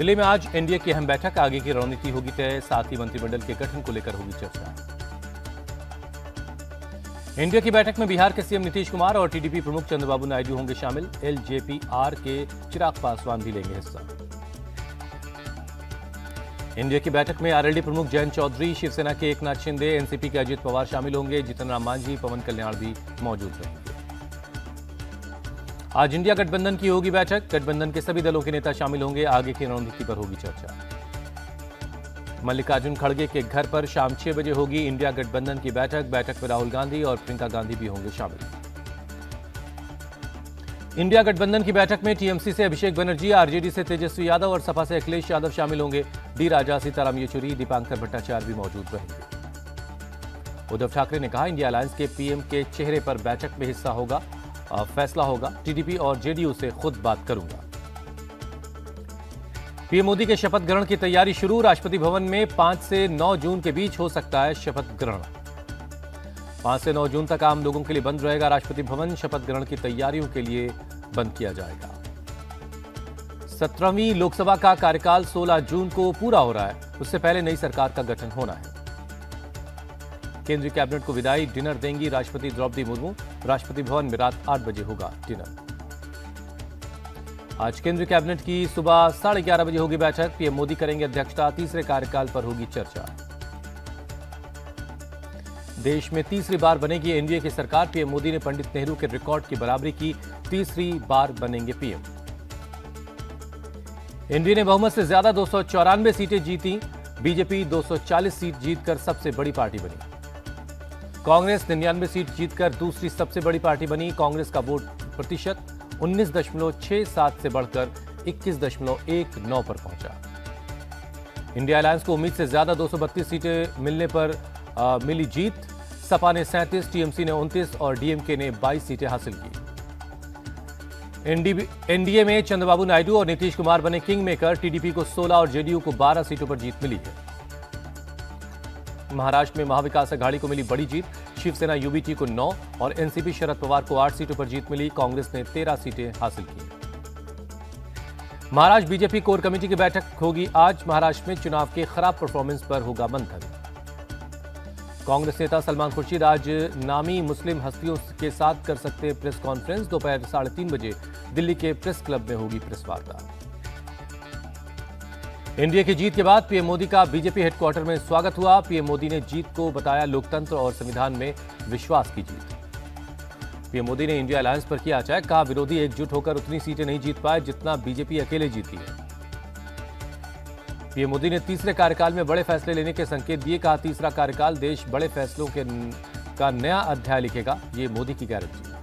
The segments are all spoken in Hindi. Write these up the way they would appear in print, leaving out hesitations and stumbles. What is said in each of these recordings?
दिल्ली में आज एनडीए की अहम बैठक, आगे की रणनीति होगी तय, साथ ही मंत्रिमंडल के गठन को लेकर होगी चर्चा। एनडीए की बैठक में बिहार के सीएम नीतीश कुमार और टीडीपी प्रमुख चंद्रबाबू नायडू होंगे शामिल। एलजेपी-आर के चिराग पासवान भी लेंगे हिस्सा। एनडीए की बैठक में आरएलडी प्रमुख जयंत चौधरी, शिवसेना के एकनाथ शिंदे, एनसीपी के अजित पवार शामिल होंगे। जीतन राम मांझी, पवन कल्याण भी मौजूद रहेंगे। आज इंडिया गठबंधन की होगी बैठक, गठबंधन के सभी दलों के नेता शामिल होंगे। आगे की रणनीति पर होगी चर्चा। मल्लिकार्जुन खड़गे के घर पर शाम 6 बजे होगी इंडिया गठबंधन की बैठक। बैठक में राहुल गांधी और प्रियंका गांधी भी होंगे शामिल। इंडिया गठबंधन की बैठक में टीएमसी से अभिषेक बनर्जी, आरजेडी से तेजस्वी यादव और सपा से अखिलेश यादव शामिल होंगे। डी राजा, सीताराम येचुरी, दीपांकर भट्टाचार्य भी मौजूद रहेंगे। उद्धव ठाकरे ने कहा, इंडिया अलायंस के पीएम के चेहरे पर बैठक में हिस्सा होगा, फैसला होगा। टीडीपी और जेडीयू से खुद बात करूंगा। पीएम मोदी के शपथ ग्रहण की तैयारी शुरू। राष्ट्रपति भवन में 5 से 9 जून के बीच हो सकता है शपथ ग्रहण। 5 से 9 जून तक आम लोगों के लिए बंद रहेगा राष्ट्रपति भवन। शपथ ग्रहण की तैयारियों के लिए बंद किया जाएगा। 17वीं लोकसभा का कार्यकाल 16 जून को पूरा हो रहा है। उससे पहले नई सरकार का गठन होना है। केंद्रीय कैबिनेट को विदाई डिनर देंगी राष्ट्रपति द्रौपदी मुर्मू। राष्ट्रपति भवन में रात 8 बजे होगा डिनर। आज केंद्रीय कैबिनेट की सुबह 11:30 बजे होगी बैठक। पीएम मोदी करेंगे अध्यक्षता। तीसरे कार्यकाल पर होगी चर्चा। देश में तीसरी बार बनेगी एनडीए की सरकार। पीएम मोदी ने पंडित नेहरू के रिकॉर्ड की बराबरी की। तीसरी बार बनेंगे पीएम। एनडीए ने बहुमत से ज्यादा 294 सीटें जीती। बीजेपी 240 सीट जीतकर सबसे बड़ी पार्टी बनी। कांग्रेस 99 सीट जीतकर दूसरी सबसे बड़ी पार्टी बनी। कांग्रेस का वोट प्रतिशत 19.67 से बढ़कर 21.19 पर पहुंचा। इंडिया अलायंस को उम्मीद से ज्यादा 232 सीटें मिलने पर मिली जीत। सपा ने 37, टीएमसी ने 29 और डीएमके ने 22 सीटें हासिल की। एनडीए में चंद्रबाबू नायडू और नीतीश कुमार बने किंग मेकर। टीडीपी को 16 और जेडीयू को 12 सीटों पर जीत मिली है। महाराष्ट्र में महाविकास अघाड़ी को मिली बड़ी जीत। शिवसेना यूबीटी को 9 और एनसीपी शरद पवार को 8 सीटों पर जीत मिली। कांग्रेस ने 13 सीटें हासिल की। महाराष्ट्र बीजेपी कोर कमेटी की बैठक होगी आज। महाराष्ट्र में चुनाव के खराब परफॉर्मेंस पर होगा मंथन। कांग्रेस नेता सलमान खुर्शीद आज नामी मुस्लिम हस्तियों के साथ कर सकते हैं प्रेस कॉन्फ्रेंस। दोपहर 3:30 बजे दिल्ली के प्रेस क्लब में होगी प्रेस वार्ता। एनडीए की जीत के बाद पीएम मोदी का बीजेपी हेडक्वार्टर में स्वागत हुआ। पीएम मोदी ने जीत को बताया लोकतंत्र और संविधान में विश्वास की जीत। पीएम मोदी ने इंडिया अलायंस पर किया अटैक। कहा, विरोधी एकजुट होकर उतनी सीटें नहीं जीत पाए जितना बीजेपी अकेले जीती है। पीएम मोदी ने तीसरे कार्यकाल में बड़े फैसले लेने के संकेत दिए। कहा, तीसरा कार्यकाल देश बड़े फैसलों का नया अध्याय लिखेगा, ये मोदी की गारंटी है।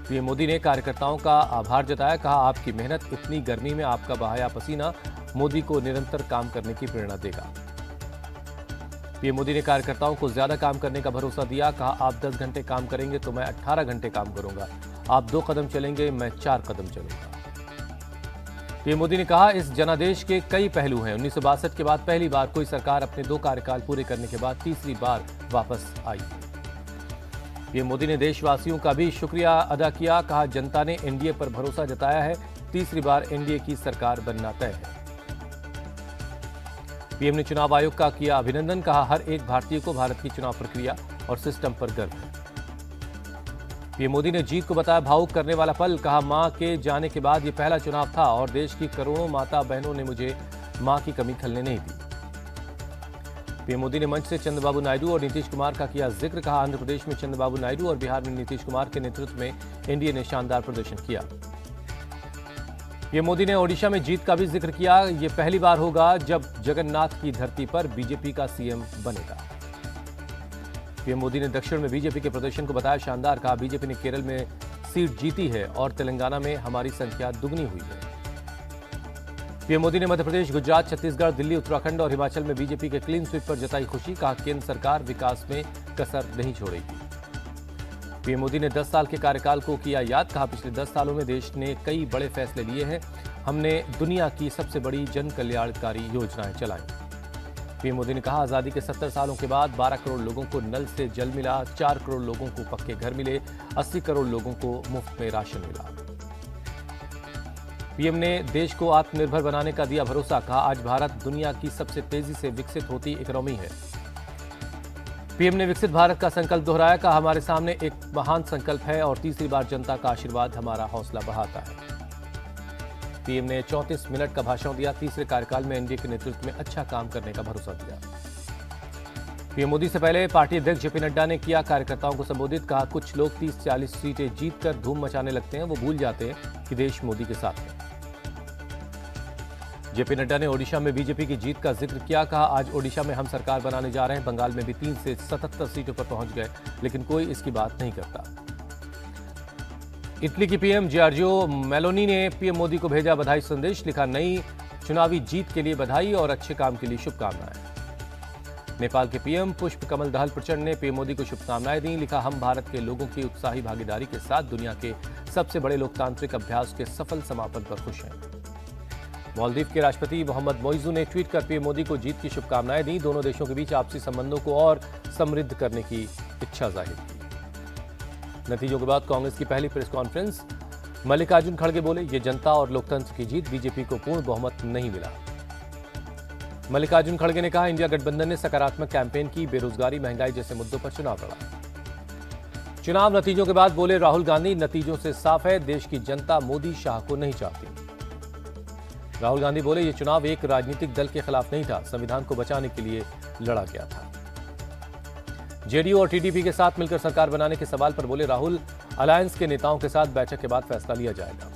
पीएम मोदी ने कार्यकर्ताओं का आभार जताया। कहा, आपकी मेहनत, इतनी गर्मी में आपका बहाया पसीना मोदी को निरंतर काम करने की प्रेरणा देगा। पीएम मोदी ने कार्यकर्ताओं को ज्यादा काम करने का भरोसा दिया। कहा, आप 10 घंटे काम करेंगे तो मैं 18 घंटे काम करूंगा। आप 2 कदम चलेंगे, मैं 4 कदम चलूंगा। पीएम मोदी ने कहा, इस जनादेश के कई पहलू हैं। 1962 के बाद पहली बार कोई सरकार अपने 2 कार्यकाल पूरे करने के बाद तीसरी बार वापस आई। पीएम मोदी ने देशवासियों का भी शुक्रिया अदा किया। कहा, जनता ने एनडीए पर भरोसा जताया है। तीसरी बार एनडीए की सरकार बनना तय है। पीएम ने चुनाव आयोग का किया अभिनंदन। कहा, हर एक भारतीय को भारत की चुनाव प्रक्रिया और सिस्टम पर गर्व है। पीएम मोदी ने जीत को बताया भावुक करने वाला पल। कहा, मां के जाने के बाद यह पहला चुनाव था और देश की करोड़ों माता बहनों ने मुझे मां की कमी खलने नहीं दी। पीएम मोदी ने मंच से चंद्रबाबू नायडू और नीतीश कुमार का किया जिक्र। कहा, आंध्र प्रदेश में चंद्रबाबू नायडू और बिहार में नीतीश कुमार के नेतृत्व में एनडीए ने शानदार प्रदर्शन किया। पीएम मोदी ने ओडिशा में जीत का भी जिक्र किया। यह पहली बार होगा जब जगन्नाथ की धरती पर बीजेपी का सीएम बनेगा। पीएम मोदी ने दक्षिण में बीजेपी के प्रदर्शन को बताया शानदार। कहा, बीजेपी ने केरल में सीट जीती है और तेलंगाना में हमारी संख्या दुगनी हुई है। पीएम मोदी ने मध्य प्रदेश, गुजरात, छत्तीसगढ़, दिल्ली, उत्तराखंड और हिमाचल में बीजेपी के क्लीन स्वीप पर जताई खुशी। कहा, केंद्र सरकार विकास में कसर नहीं छोड़ेगी। पीएम मोदी ने 10 साल के कार्यकाल को किया याद। कहा, पिछले 10 सालों में देश ने कई बड़े फैसले लिए हैं। हमने दुनिया की सबसे बड़ी जन कल्याणकारी योजनाएं चलाई। पीएम मोदी ने कहा, आजादी के 70 सालों के बाद 12 करोड़ लोगों को नल से जल मिला, 4 करोड़ लोगों को पक्के घर मिले, 80 करोड़ लोगों को मुफ्त में राशन मिला। पीएम ने देश को आत्मनिर्भर बनाने का दिया भरोसा, कहा आज भारत दुनिया की सबसे तेजी से विकसित होती इकोनॉमी है। पीएम ने विकसित भारत का संकल्प दोहराया, कहा हमारे सामने एक महान संकल्प है और तीसरी बार जनता का आशीर्वाद हमारा हौसला बढ़ाता है। पीएम ने 34 मिनट का भाषण दिया, तीसरे कार्यकाल में एनडीए के नेतृत्व में अच्छा काम करने का भरोसा दिया। पीएम मोदी से पहले पार्टी अध्यक्ष जेपी नड्डा ने किया कार्यकर्ताओं को संबोधित, कहा कुछ लोग 30-40 सीटें जीतकर धूम मचाने लगते हैं, वो भूल जाते हैं कि देश मोदी के साथ है। जेपी नड्डा ने ओडिशा में बीजेपी की जीत का जिक्र किया, कहा आज ओडिशा में हम सरकार बनाने जा रहे हैं, बंगाल में भी 3 से 77 सीटों पर पहुंच गए, लेकिन कोई इसकी बात नहीं करता। इटली की पीएम जॉर्जियो मेलोनी ने पीएम मोदी को भेजा बधाई संदेश, लिखा नई चुनावी जीत के लिए बधाई और अच्छे काम के लिए शुभकामनाएं। नेपाल के पीएम पुष्प कमल दहल प्रचंड ने पीएम मोदी को शुभकामनाएं दी, लिखा हम भारत के लोगों की उत्साही भागीदारी के साथ दुनिया के सबसे बड़े लोकतांत्रिक अभ्यास के सफल समापन पर खुश हैं। मालदीव के राष्ट्रपति मोहम्मद मोइजू ने ट्वीट कर पीएम मोदी को जीत की शुभकामनाएं दी, दोनों देशों के बीच आपसी संबंधों को और समृद्ध करने की इच्छा जाहिर की। नतीजों के बाद कांग्रेस की पहली प्रेस कॉन्फ्रेंस, मल्लिकार्जुन खड़गे बोले ये जनता और लोकतंत्र की जीत, बीजेपी को पूर्ण बहुमत नहीं मिला। मल्लिकार्जुन खड़गे ने कहा इंडिया गठबंधन ने सकारात्मक कैंपेन की, बेरोजगारी महंगाई जैसे मुद्दों पर चुनाव लड़ा। चुनाव नतीजों के बाद बोले राहुल गांधी, नतीजों से साफ है देश की जनता मोदी शाह को नहीं चाहती। राहुल गांधी बोले ये चुनाव एक राजनीतिक दल के खिलाफ नहीं था, संविधान को बचाने के लिए लड़ा गया था। जेडीयू और टीडीपी के साथ मिलकर सरकार बनाने के सवाल पर बोले राहुल, अलायंस के नेताओं के साथ बैठक के बाद फैसला लिया जाएगा।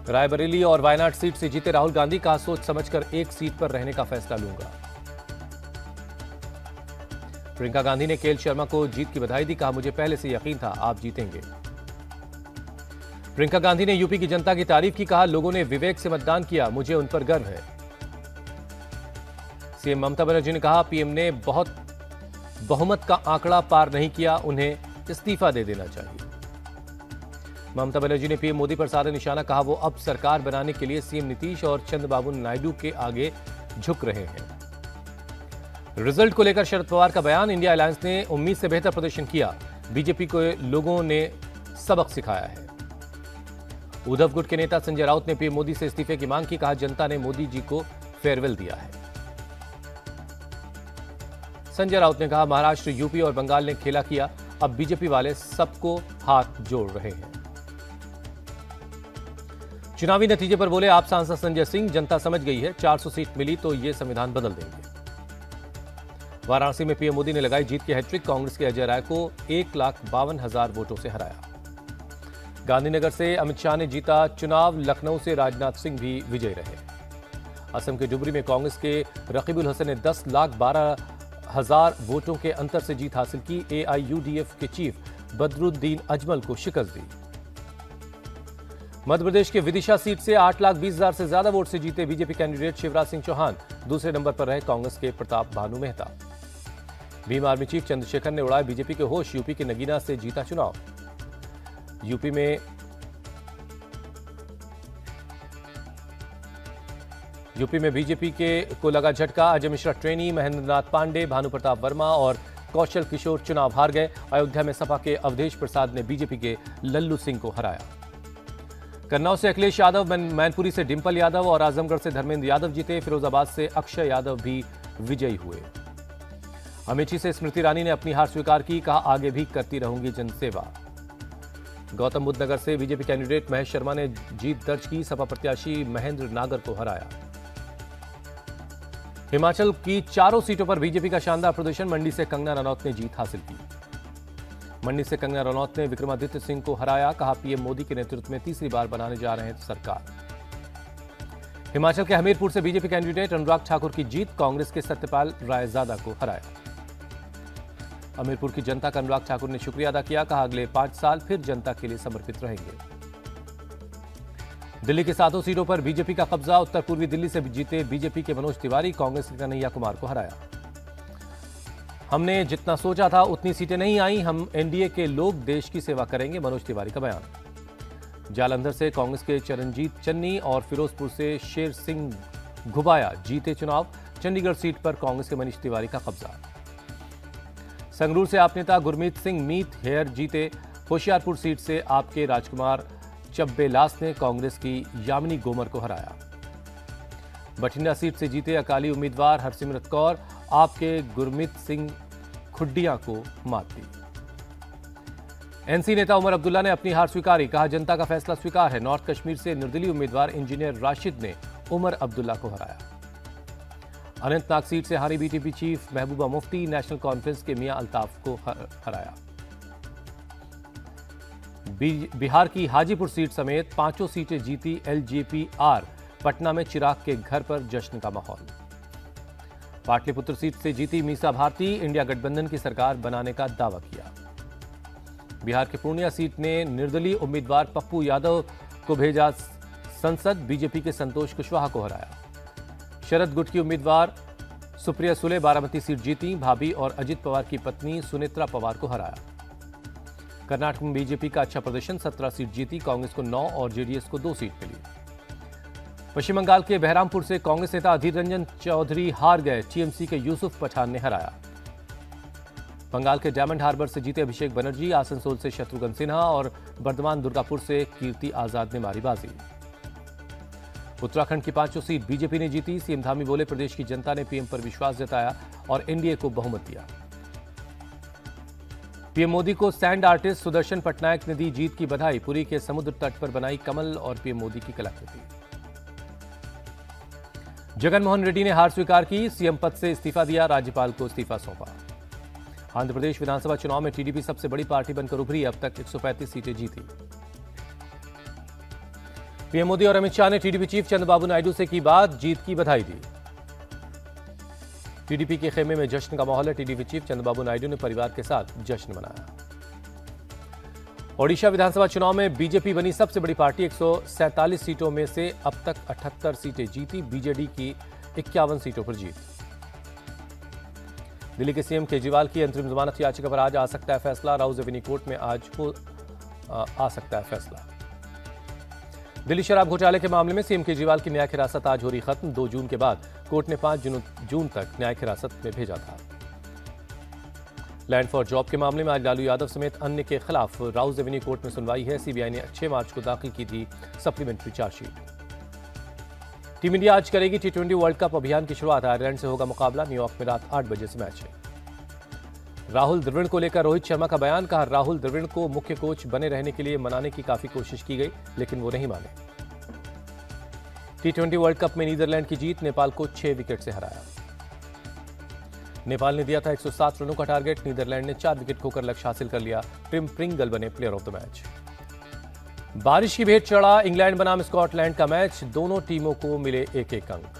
रायबरेली और वायनाड सीट से जीते राहुल गांधी, कहा सोच समझकर एक सीट पर रहने का फैसला लूंगा। प्रियंका गांधी ने केएल शर्मा को जीत की बधाई दी, कहा मुझे पहले से यकीन था आप जीतेंगे। प्रियंका गांधी ने यूपी की जनता की तारीफ की, कहा लोगों ने विवेक से मतदान किया, मुझे उन पर गर्व है। सीएम ममता बनर्जी ने कहा पीएम ने बहुमत का आंकड़ा पार नहीं किया, उन्हें इस्तीफा दे देना चाहिए। ममता बनर्जी ने पीएम मोदी पर साधा निशाना, कहा वो अब सरकार बनाने के लिए सीएम नीतीश और चंद्रबाबू नायडू के आगे झुक रहे हैं। रिजल्ट को लेकर शरद पवार का बयान, इंडिया अलायंस ने उम्मीद से बेहतर प्रदर्शन किया, बीजेपी को लोगों ने सबक सिखाया है। उद्धव गुट के नेता संजय राउत ने पीएम मोदी से इस्तीफे की मांग की, कहा जनता ने मोदी जी को फेयरवेल दिया है। संजय राउत ने कहा महाराष्ट्र, यूपी और बंगाल ने खेला किया, अब बीजेपी वाले सबको हाथ जोड़ रहे हैं। चुनावी नतीजे पर बोले आप सांसद संजय सिंह, जनता समझ गई है 400 सीट मिली तो ये संविधान बदल देंगे। वाराणसी में पीएम मोदी ने लगाई जीत की हैट्रिक, कांग्रेस के अजय राय को 1,52,000 वोटों से हराया। गांधीनगर से अमित शाह ने जीता चुनाव, लखनऊ से राजनाथ सिंह भी विजयी रहे। असम के डुबरी में कांग्रेस के रकीबुल हसन ने 10,12,000 वोटों के अंतर से जीत हासिल की। एआईयूडीएफ के चीफ बदरुद्दीन अजमल को शिकस्त दी। मध्य प्रदेश के विदिशा सीट से 8,20,000 से ज्यादा वोट से जीते बीजेपी कैंडिडेट शिवराज सिंह चौहान, दूसरे नंबर पर रहे कांग्रेस के प्रताप भानु मेहता। भीम आर्मी चीफ चंद्रशेखर ने उड़ाए बीजेपी के होश, यूपी के नगीना से जीता चुनाव। यूपी में बीजेपी को लगा झटका, अजय मिश्रा ट्रेनी, महेंद्र नाथ पांडे, भानु प्रताप वर्मा और कौशल किशोर चुनाव हार गए। अयोध्या में सपा के अवधेश प्रसाद ने बीजेपी के लल्लू सिंह को हराया। कन्नौज से अखिलेश यादव, मैनपुरी से डिंपल यादव और आजमगढ़ से धर्मेंद्र यादव जीते। फिरोजाबाद से अक्षय यादव भी विजयी हुए। अमेठी से स्मृति ईरानी ने अपनी हार स्वीकार की, कहा आगे भी करती रहूंगी जनसेवा। गौतम बुद्ध नगर से बीजेपी कैंडिडेट महेश शर्मा ने जीत दर्ज की, सपा प्रत्याशी महेंद्र नागर को हराया। हिमाचल की चारों सीटों पर बीजेपी का शानदार प्रदर्शन, मंडी से कंगना रनौत ने जीत हासिल की। मंडी से कंगना रनौत ने विक्रमादित्य सिंह को हराया, कहा पीएम मोदी के नेतृत्व में तीसरी बार बनाने जा रहे हैं सरकार। हिमाचल के हमीरपुर से बीजेपी कैंडिडेट अनुराग ठाकुर की जीत, कांग्रेस के सत्यपाल रायजादा को हराया। हमीरपुर की जनता का अनुराग ठाकुर ने शुक्रिया अदा किया, कहा अगले 5 साल फिर जनता के लिए समर्पित रहेंगे। दिल्ली की 7 सीटों पर बीजेपी का कब्जा, उत्तर पूर्वी दिल्ली से जीते बीजेपी के मनोज तिवारी, कांग्रेस के कन्हैया कुमार को हराया। हमने जितना सोचा था उतनी सीटें नहीं आई, हम एनडीए के लोग देश की सेवा करेंगे, मनोज तिवारी का बयान। जालंधर से कांग्रेस के चरणजीत चन्नी और फिरोजपुर से शेर सिंह घुबाया जीते चुनाव, चंडीगढ़ सीट पर कांग्रेस के मनीष तिवारी का कब्जा। संगरूर से आप नेता गुरमीत सिंह मीत हेयर जीते, होशियारपुर सीट से आपके राजकुमार चब्बेलास ने कांग्रेस की यामिनी गोमर को हराया। बठिंडा सीट से जीते अकाली उम्मीदवार हरसिमरत कौर आपके गुरमीत सिंह खुड्डिया को मात दी। एनसी नेता उमर अब्दुल्ला ने अपनी हार स्वीकारी, कहा जनता का फैसला स्वीकार है। नॉर्थ कश्मीर से निर्दलीय उम्मीदवार इंजीनियर राशिद ने उमर अब्दुल्ला को हराया। अनंतनाग सीट से हारी BTP chief Mehbooba Mufti national conference के मियां अल्ताफ को हराया। बिहार की हाजीपुर सीट समेत 5 सीटें जीती एलजेपी-आर। पटना में चिराग के घर पर जश्न का माहौल। पाटलिपुत्र सीट से जीती मीसा भारती इंडिया गठबंधन की सरकार बनाने का दावा किया। बिहार के पूर्णिया सीट ने निर्दलीय उम्मीदवार पप्पू यादव को भेजा संसद, बीजेपी के संतोष कुशवाहा को हराया। शरद गुट की उम्मीदवार सुप्रिया सुले बारामती सीट जीती, भाभी और अजित पवार की पत्नी सुनेत्रा पवार को हराया। कर्नाटक में बीजेपी का अच्छा प्रदर्शन, 17 सीट जीती, कांग्रेस को 9 और जेडीएस को 2 सीट मिली। पश्चिम बंगाल के बहरामपुर से कांग्रेस नेता अधीर रंजन चौधरी हार गए, टीएमसी के यूसुफ पठान ने हराया। बंगाल के डायमंड हार्बर से जीते अभिषेक बनर्जी, आसनसोल से शत्रुघ्न सिन्हा और बर्धमान दुर्गापुर से कीर्ति आजाद ने मारी बाजी। उत्तराखंड की 5 सीट बीजेपी ने जीती, सीएम धामी बोले प्रदेश की जनता ने पीएम पर विश्वास जताया और एनडीए को बहुमत दिया। पीएम मोदी को सैंड आर्टिस्ट सुदर्शन पटनायक ने दी जीत की बधाई, पुरी के समुद्र तट पर बनाई कमल और पीएम मोदी की कलाकृति। जगनमोहन रेड्डी ने हार स्वीकार की, सीएम पद से इस्तीफा दिया, राज्यपाल को इस्तीफा सौंपा। आंध्र प्रदेश विधानसभा चुनाव में टीडीपी सबसे बड़ी पार्टी बनकर उभरी, अब तक 135 सीटें जीती। पीएम मोदी और अमित शाह ने टीडीपी चीफ चंद्रबाबू नायडू से की बात, जीत की बधाई दी। टीडीपी के खेमे में जश्न का माहौल है, टीडीपी चीफ चंद्रबाबू नायडू ने परिवार के साथ जश्न मनाया। ओडिशा विधानसभा चुनाव में बीजेपी बनी सबसे बड़ी पार्टी, 147 सीटों में से अब तक 78 सीटें जीती, बीजेडी की 51 सीटों पर जीत। दिल्ली के सीएम केजरीवाल की अंतरिम जमानत याचिका पर आज आ सकता है फैसला, राउज एवेन्यू कोर्ट में आज आ सकता है फैसला। दिल्ली शराब घोटाले के मामले में सीएम केजरीवाल की न्यायिक हिरासत आज हो रही खत्म, 2 जून के बाद कोर्ट ने 5 जून तक न्यायिक हिरासत में भेजा था। लैंड फॉर जॉब के मामले में आज लालू यादव समेत अन्य के खिलाफ राउज एवेन्यू कोर्ट में सुनवाई है, सीबीआई ने 6 मार्च को दाखिल की थी सप्लीमेंट्री चार्जशीट। टीम इंडिया आज करेगी टी20 वर्ल्ड कप अभियान की शुरुआत, आयरलैंड से होगा मुकाबला, न्यूयॉर्क में रात 8 बजे से मैच है। राहुल द्रविड़ को लेकर रोहित शर्मा का बयान, कहा राहुल द्रविड़ को मुख्य कोच बने रहने के लिए मनाने की काफी कोशिश की गई लेकिन वो नहीं माने। टी20 वर्ल्ड कप में नीदरलैंड की जीत, नेपाल को 6 विकेट से हराया। नेपाल ने दिया था 107 रनों का टारगेट, नीदरलैंड ने 4 विकेट खोकर लक्ष्य हासिल कर लिया, टिम प्रिंगल बने प्लेयर ऑफ द मैच। बारिश की भेंट चढ़ा इंग्लैंड बनाम स्कॉटलैंड का मैच, दोनों टीमों को मिले 1-1 अंक।